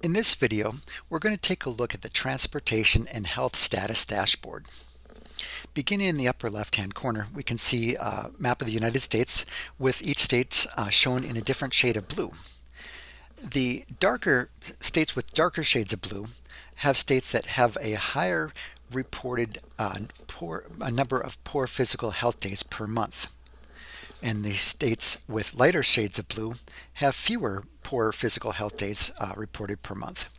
In this video, we're going to take a look at the Transportation and Health Status Dashboard. Beginning in the upper left-hand corner, we can see a map of the United States with each state shown in a different shade of blue. The darker states with darker shades of blue have states that have a higher reported number of poor physical health days per month. And the states with lighter shades of blue have fewer poor physical health days reported per month.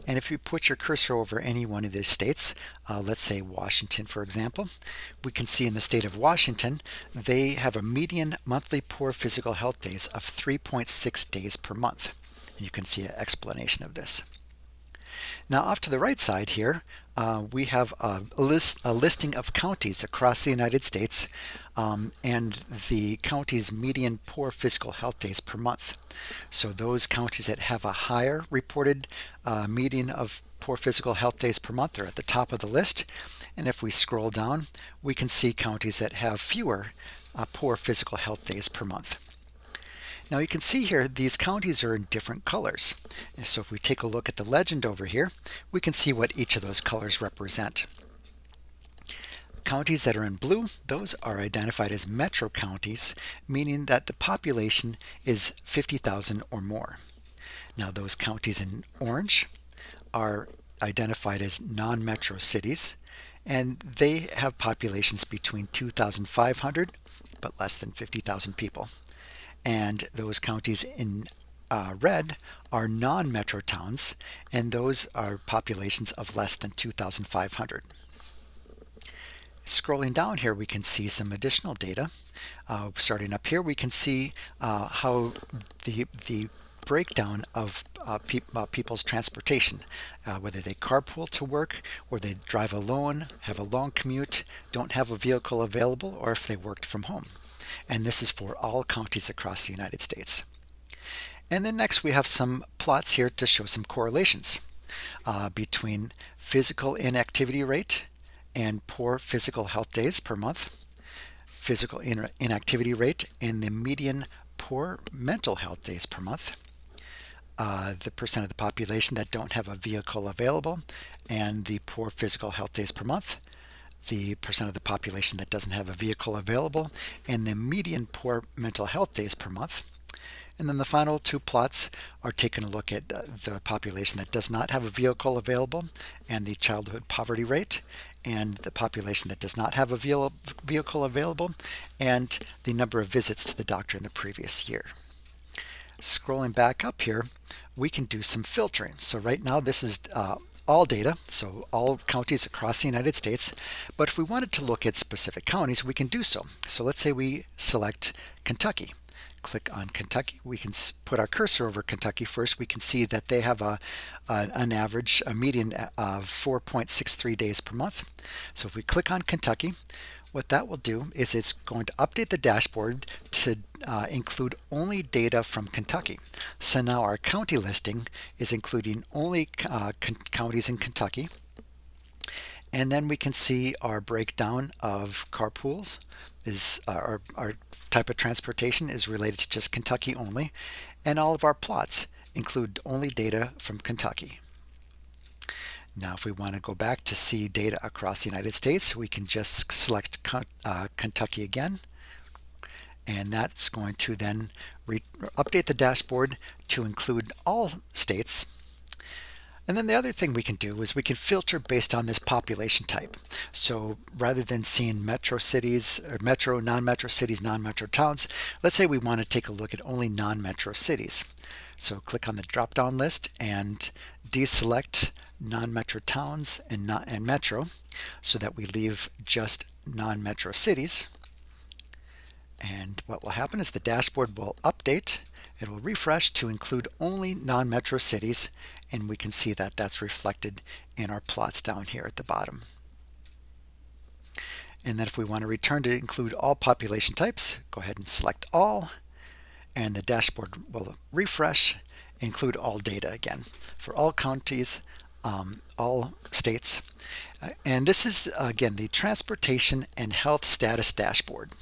And if you put your cursor over any one of these states, let's say Washington, for example, we can see in the state of Washington, they have a median monthly poor physical health days of 3.6 days per month. You can see an explanation of this. Now off to the right side here, we have a listing of counties across the United States and the county's median poor physical health days per month. So those counties that have a higher reported median of poor physical health days per month are at the top of the list. And if we scroll down, we can see counties that have fewer poor physical health days per month. Now you can see here these counties are in different colors. And so if we take a look at the legend over here, we can see what each of those colors represent. Counties that are in blue, those are identified as metro counties, meaning that the population is 50,000 or more. Now those counties in orange are identified as non-metro cities, and they have populations between 2,500 but less than 50,000 people. And those counties in red are non-metro towns, and those are populations of less than 2,500. Scrolling down here, we can see some additional data. Starting up here, we can see how the breakdown of people's transportation, whether they carpool to work, or they drive alone, have a long commute, don't have a vehicle available, or if they worked from home. And this is for all counties across the United States. And then next we have some plots here to show some correlations between physical inactivity rate and poor physical health days per month, physical inactivity rate, and the median poor mental health days per month, the percent of the population that don't have a vehicle available, and the poor physical health days per month, the percent of the population that doesn't have a vehicle available, and the median poor mental health days per month. And then the final two plots are taking a look at the population that does not have a vehicle available, and the childhood poverty rate, and the population that does not have a vehicle available, and the number of visits to the doctor in the previous year. Scrolling back up here, we can do some filtering. So right now this is all data, so all counties across the United States. But if we wanted to look at specific counties, we can do so. So let's say we select Kentucky. Click on Kentucky. We can put our cursor over Kentucky first. We can see that they have an average, a median of 4.63 days per month. So if we click on Kentucky, what that will do is it's going to update the dashboard to include only data from Kentucky. So now our county listing is including only counties in Kentucky. And then we can see our breakdown of carpools is our type of transportation is related to just Kentucky only, and all of our plots include only data from Kentucky. Now if we want to go back to see data across the United States, we can just select Kentucky again, and that's going to then update the dashboard to include all states. And then the other thing we can do is we can filter based on this population type. So rather than seeing metro cities, or metro, non-metro cities, non-metro towns, let's say we want to take a look at only non-metro cities. So click on the drop-down list and deselect non-metro towns and metro, so that we leave just non-metro cities. And what will happen is the dashboard will update. It will refresh to include only non-metro cities, and we can see that that's reflected in our plots down here at the bottom. And then if we want to return to include all population types, go ahead and select all, and the dashboard will refresh, include all data again for all counties, all states. And this is again the Transportation and Health Status Dashboard.